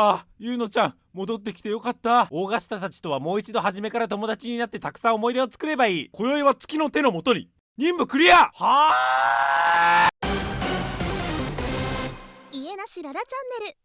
ああ、ゆうのちゃん戻ってきてよかった。オーガスタたちとはもう一度初めから友達になってたくさん思い出を作ればいい。今宵は月の手のもとに。任務クリア。はあ。家なしララチャンネル。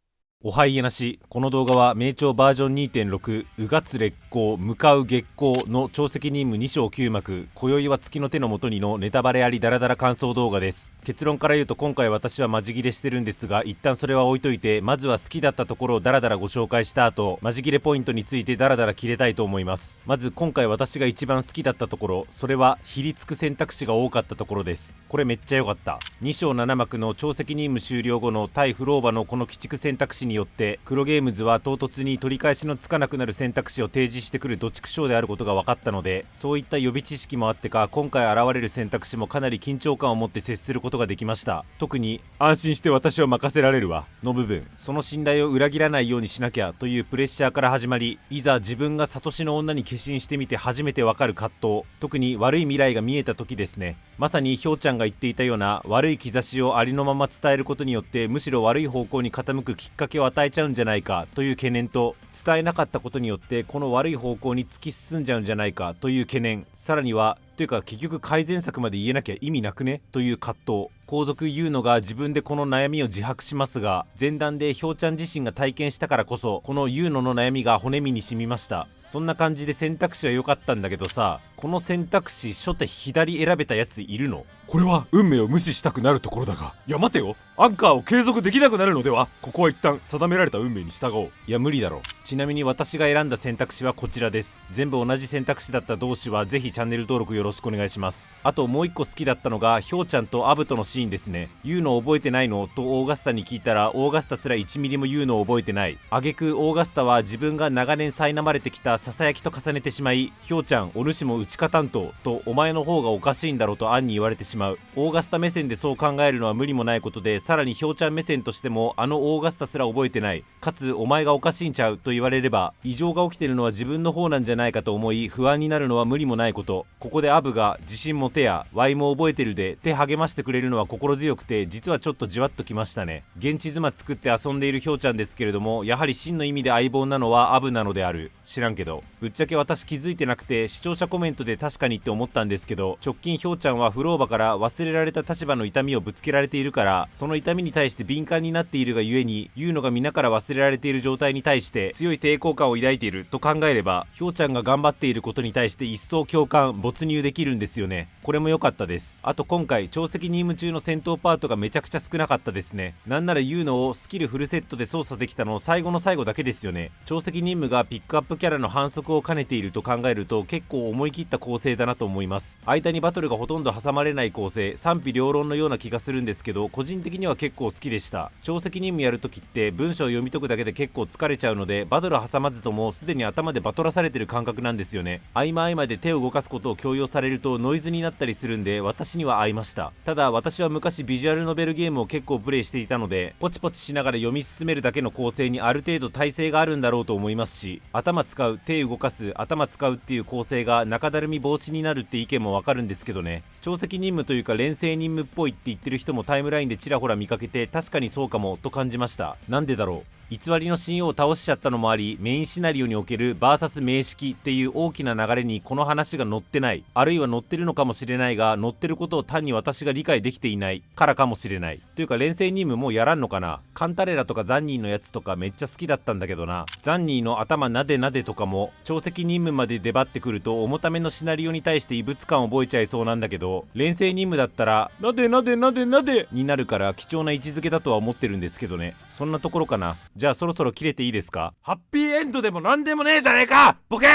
おはいえなし。この動画は名調バージョン 2.6 うがつ烈光向かう月光の超責任務2章9幕今宵は月の手のもとにのネタバレありダラダラ感想動画です。結論から言うと今回私はマジギレしてるんですが、一旦それは置いといて、まずは好きだったところをダラダラご紹介した後、マジギレポイントについてダラダラ切れたいと思います。まず今回私が一番好きだったところ、それはひりつく選択肢が多かったところです。これめっちゃ良かった。2章7幕の超責任務終了後の対フローバのこの鬼畜選択肢によって黒ゲームズは唐突に取り返しのつかなくなる選択肢を提示してくるどちくしょうであることが分かったので、そういった予備知識もあってか今回現れる選択肢もかなり緊張感を持って接することができました。特に安心して私を任せられるわの部分、その信頼を裏切らないようにしなきゃというプレッシャーから始まり、いざ自分がサトシの女に化身してみて初めて分かる葛藤、特に悪い未来が見えた時ですね。まさにひょうちゃんが言っていたような悪い兆しをありのまま伝えることによってむしろ悪い方向に傾くきっかけを与えちゃうんじゃないかという懸念と、伝えなかったことによってこの悪い方向に突き進んじゃうんじゃないかという懸念、さらにはというか結局改善策まで言えなきゃ意味なくねという葛藤。後続ユウノが自分でこの悩みを自白しますが、前段でひょうちゃん自身が体験したからこそこのユウノの悩みが骨身に染みました。そんな感じで選択肢は良かったんだけどさ、この選択肢初手左選べたやついるの？これは運命を無視したくなるところだが、いや待てよ、アンカーを継続できなくなるのでは？ここは一旦定められた運命に従おう。いや無理だろ。ちなみに私が選んだ選択肢はこちらです。全部同じ選択肢だった同士はぜひチャンネル登録よろしくお願いします。あともう一個好きだったのがひょうちゃんとアブトのシーンですね。言うの覚えてないのとオーガスタに聞いたら、オーガスタすら1ミリも言うのを覚えてない。挙句オーガスタは自分が長年苛まれてきたささやきと重ねてしまい、ひょうちゃんお主も内科担当とお前の方がおかしいんだろうとアンに言われてしまう。オーガスタ目線でそう考えるのは無理もないことで、さらにひょうちゃん目線としてもあのオーガスタすら覚えてない、かつお前がおかしいんちゃうと言われれば異常が起きてるのは自分の方なんじゃないかと思い不安になるのは無理もないこと。ここでアブが自信持てやワイも覚えてるで手励ましてくれるのは心強くて、実はちょっとじわっときましたね。現地妻作って遊んでいるひょうちゃんですけれども、やはり真の意味で相棒なのはアブなのである。知らんけどぶっちゃけ私気づいてなくて視聴者コメントで確かにって思ったんですけど、直近ひょうちゃんはフローバから忘れられた立場の痛みをぶつけられているから、その痛みに対して敏感になっているがゆえに言うのが皆から忘れられている状態に対して強い抵抗感を抱いていると考えれば、ひょうちゃんが頑張っていることに対して一層共感没入できるんですよね。これも良かったです。あと今回超責任務中の戦闘パートがめちゃくちゃ少なかったですね。なんなら言うのをスキルフルセットで操作できたの最後の最後だけですよね。超責任務がピックアップキャラの反則を兼ねていると考えると結構思い切った構成だなと思います。間にバトルがほとんど挟まれない構成、賛否両論のような気がするんですけど、個人的には結構好きでした。超責任務やるときって文章を読み解くだけで結構疲れちゃうので、バトル挟まずともすでに頭でバトらされてる感覚なんですよね。合間合間で手を動かすことを強要されるとノイズになったりするんで私には合いました。ただ私は昔ビジュアルノベルゲームを結構プレイしていたので、ポチポチしながら読み進めるだけの構成にある程度耐性があるんだろうと思いますし、頭使う、手動かす、頭使うっていう構成が中だるみ防止になるって意見もわかるんですけどね。超責任務というか連戦任務っぽいって言ってる人もタイムラインでちらほら見かけて、確かにそうかもと感じました。なんでだろう。偽りの神王を倒しちゃったのもあり、メインシナリオにおける VS 名式っていう大きな流れにこの話が載ってない、あるいは載ってるのかもしれないが載ってることを単に私が理解できていないからかもしれない。というか連戦任務もうやらんのかな。カンタレラとかザンニーのやつとかめっちゃ好きだったんだけどな。ザンニーの頭なでなでとかも超責任務まで出張ってくると重ためのシナリオに対して異物感を覚えちゃいそうなんだけど、連戦任務だったらなでなでなでなでになるから貴重な位置づけだとは思ってるんですけどね。そんなところかな。じゃあそろそろ切れていいですか？ハッピーエンドでもなんでもねえじゃねえかボケ！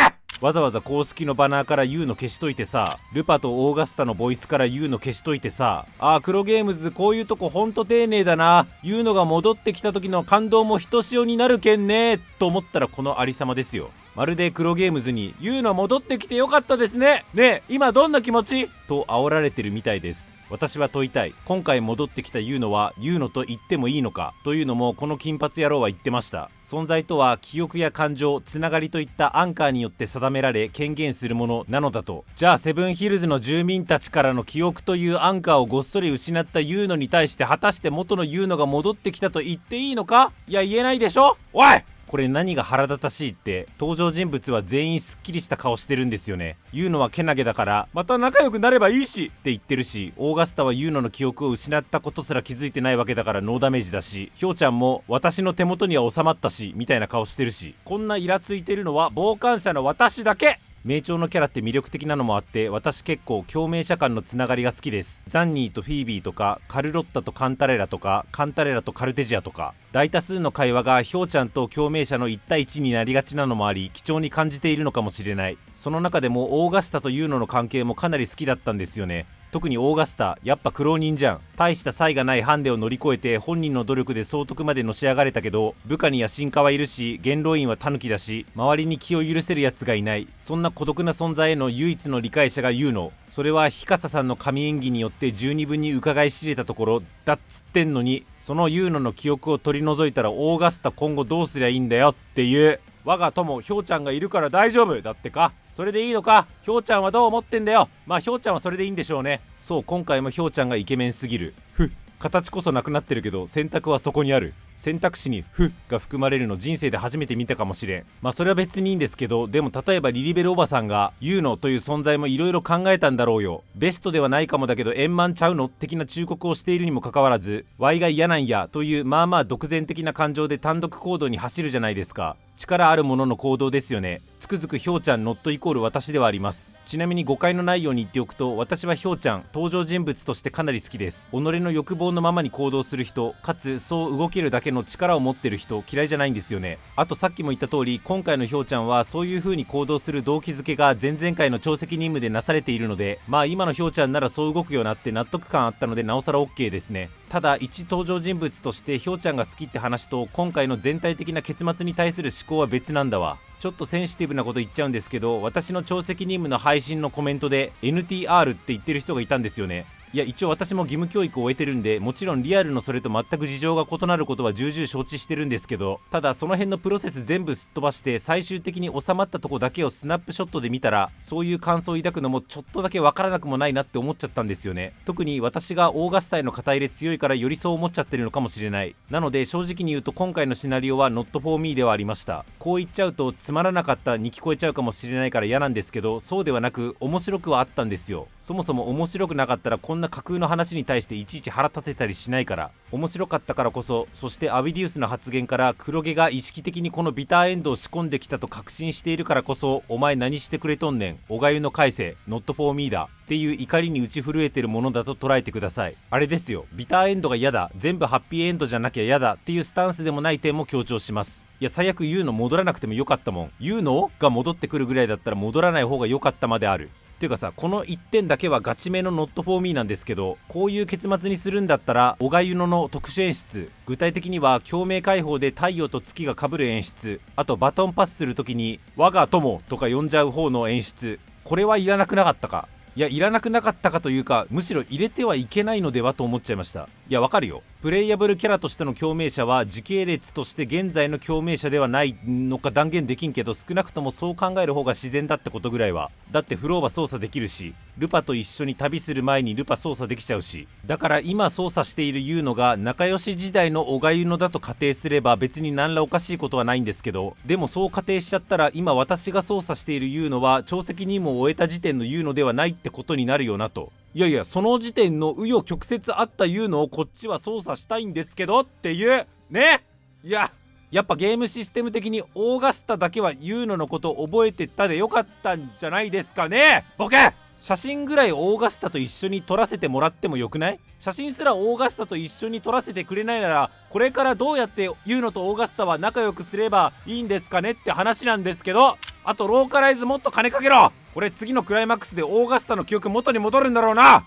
わざわざ公式のバナーから言うの消しといてさ、ルパとオーガスタのボイスから言うの消しといてさ、黒ゲームズこういうとこほんと丁寧だな、言うのが戻ってきた時の感動もひとしおになるけんねと思ったらこのありさまですよ。まるで黒ゲームズに言うの戻ってきてよかったですね、ねえ今どんな気持ちと煽られてるみたいです。私は問いたい。今回戻ってきたユーノはユーノと言ってもいいのかというのもこの金髪野郎は言ってました。存在とは記憶や感情、つながりといったアンカーによって定められ権限するものなのだと。じゃあセブンヒルズの住民たちからの記憶というアンカーをごっそり失ったユーノに対して果たして元のユーノが戻ってきたと言っていいのか。いや言えないでしょ。おい、これ何が腹立たしいって、登場人物は全員すっきりした顔してるんですよね。ユーノはけなげだからまた仲良くなればいいしって言ってるし、オーガスタはユーノの記憶を失ったことすら気づいてないわけだからノーダメージだし、ヒョウちゃんも私の手元には収まったしみたいな顔してるし、こんなイラついてるのは傍観者の私だけ。名調のキャラって魅力的なのもあって、私結構共鳴者間のつながりが好きです。ザンニーとフィービーとか、カルロッタとカンタレラとか、カンタレラとカルテジアとか、大多数の会話がヒョウちゃんと共鳴者の1対1になりがちなのもあり、貴重に感じているのかもしれない。その中でもオーガスタとユーノの関係もかなり好きだったんですよね。特にオーガスタ、やっぱ苦労人じゃん。大した才がないハンデを乗り越えて本人の努力で総督までのし上がれたけど、部下に野心家はいるし、元老院はタヌキだし、周りに気を許せるやつがいない。そんな孤独な存在への唯一の理解者がユーノ。それは日笠さんの神演技によって十二分に伺い知れたところだっつってんのに、そのユーノの記憶を取り除いたらオーガスタ今後どうすりゃいいんだよっていう。我が友ヒョウちゃんがいるから大丈夫だってか。それでいいのか。ヒョウちゃんはどう思ってんだよ。まあヒョウちゃんはそれでいいんでしょうね。そう、今回もヒョウちゃんがイケメンすぎる。形こそなくなってるけど選択はそこにある。選択肢にが含まれるの人生で初めて見たかもしれん。まあそれは別にいいんですけど、でも例えばリリベルおばさんがユーノという存在もいろいろ考えたんだろうよ。ベストではないかもだけど円満ちゃうの的な忠告をしているにもかかわらず、ワイが嫌なんやというまあまあ独善的な感情で単独行動に走るじゃないですか。力あるものの行動ですよね。つくづくヒョウちゃんノットイコール私ではあります。ちなみに誤解のないように言っておくと、私はヒョウちゃん登場人物としてかなり好きです。己の欲望のままに行動する人、かつそう動けるだけの力を持ってる人、嫌いじゃないんですよね。あとさっきも言った通り、今回のヒョウちゃんはそういう風に行動する動機づけが前々回の超責任務でなされているので、まあ今のヒョウちゃんならそう動くよなって納得感あったのでなおさら OK ですね。ただ一登場人物としてヒョウちゃんが好きって話と今回の全体的な結末に対する思考は別なんだわ。ちょっとセンシティブなこと言っちゃうんですけど、私の超責任務の配信のコメントで NTR って言ってる人がいたんですよね。いや一応私も義務教育を終えてるんで、もちろんリアルのそれと全く事情が異なることは重々承知してるんですけど、ただその辺のプロセス全部すっ飛ばして最終的に収まったとこだけをスナップショットで見たら、そういう感想を抱くのもちょっとだけわからなくもないなって思っちゃったんですよね。特に私がオーガスタへの肩入れ強いからよりそう思っちゃってるのかもしれない。なので正直に言うと今回のシナリオは Not for me ではありました。こう言っちゃうとつまらなかったに聞こえちゃうかもしれないから嫌なんですけど、そうではなく面白くはあったんですよ。そもそも面白くなかったらこんな架空の話に対していちいち腹立てたりしないから。面白かったからこそ、そしてアビディウスの発言から黒毛が意識的にこのビターエンドを仕込んできたと確信しているからこそ、お前何してくれとんねん、おがゆの返せ Not for me だっていう怒りに打ち震えてるものだと捉えてください。あれですよ、ビターエンドが嫌だ、全部ハッピーエンドじゃなきゃ嫌だっていうスタンスでもない点も強調します。いや最悪ユーノ戻らなくてもよかったもん。ユーノが戻ってくるぐらいだったら戻らない方が良かったまである。っていうかさ、この1点だけはガチめの Not for me なんですけど、こういう結末にするんだったら小賀湯野の特殊演出、具体的には共鳴解放で太陽と月が被る演出、あとバトンパスする時に我が友とか呼んじゃう方の演出、これはいらなくなかったか。いやいらなくなかったかというか、むしろ入れてはいけないのではと思っちゃいました。いやわかるよ、プレイヤブルキャラとしての共鳴者は時系列として現在の共鳴者ではないのか断言できんけど、少なくともそう考える方が自然だってことぐらいは。だってフローは操作できるし、ルパと一緒に旅する前にルパ操作できちゃうし、だから今操作しているユーノが仲良し時代の小賀ユノだと仮定すれば別に何らおかしいことはないんですけど、でもそう仮定しちゃったら今私が操作しているユーノは超責任務を終えた時点のユーノではないってことになるよなと。いやいや、その時点の紆余曲折あったユーノをこっちは操作したいんですけどっていうね。いややっぱゲームシステム的にオーガスタだけはユーノのこと覚えてたでよかったんじゃないですかね。ボケ、写真ぐらいオーガスタと一緒に撮らせてもらってもよくない？写真すらオーガスタと一緒に撮らせてくれないなら、これからどうやってユーノとオーガスタは仲良くすればいいんですかねって話なんですけど。あとローカライズもっと金かけろ。これ次のクライマックスでオーガスタの記憶元に戻るんだろうな。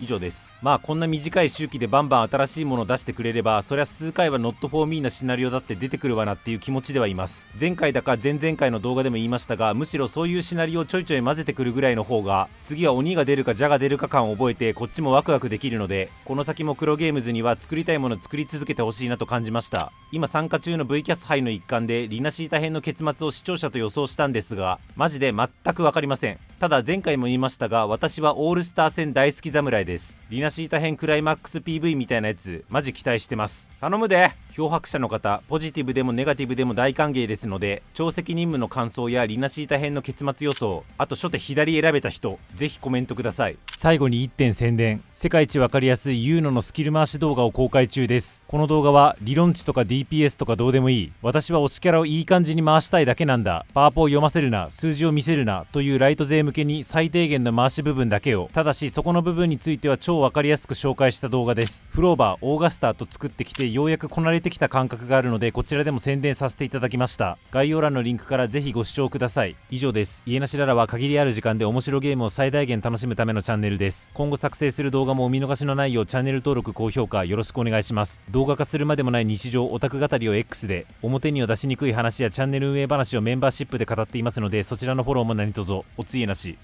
以上です。まあこんな短い周期でバンバン新しいものを出してくれれば、そりゃ数回は Not for me なシナリオだって出てくるわなっていう気持ちではいます。前回だか前々回の動画でも言いましたが、むしろそういうシナリオをちょいちょい混ぜてくるぐらいの方が、次は鬼が出るか蛇が出るか感を覚えてこっちもワクワクできるので、この先も黒ゲームズには作りたいもの作り続けてほしいなと感じました。今参加中の V キャス杯の一環でリナシータ編の結末を視聴者と予想したんですが、マジで全く分かりません。ただ前回も言いましたが、私はオールスター戦大好き侍です。リナシータ編クライマックス PV みたいなやつマジ期待してます。頼むで。漂白者の方、ポジティブでもネガティブでも大歓迎ですので、長責任務の感想やリナシータ編の結末予想、あと初手左選べた人、ぜひコメントください。最後に1点宣伝。世界一わかりやすいユーノのスキル回し動画を公開中です。この動画は理論値とか DPS とかどうでもいい、私は推しキャラをいい感じに回したいだけなんだ、パワポを読ませるな、数字を見せるなというライト勢向けに最低限の回し部分だけを、ただしそこの部分については超わかりやすく紹介した動画です。フローバー、オーガスターと作ってきてようやくこなれてきた感覚があるので、こちらでも宣伝させていただきました。概要欄のリンクからぜひご視聴ください。以上です。家なしララは限りある時間で面白ゲームを最大限楽しむためのチャンネルです。今後作成する動画もお見逃しのないようチャンネル登録高評価よろしくお願いします。動画化するまでもない日常オタク語りを X で、表には出しにくい話やチャンネル運営話をメンバーシップで語っていますので、そちらのフォローも何卒おついえなし。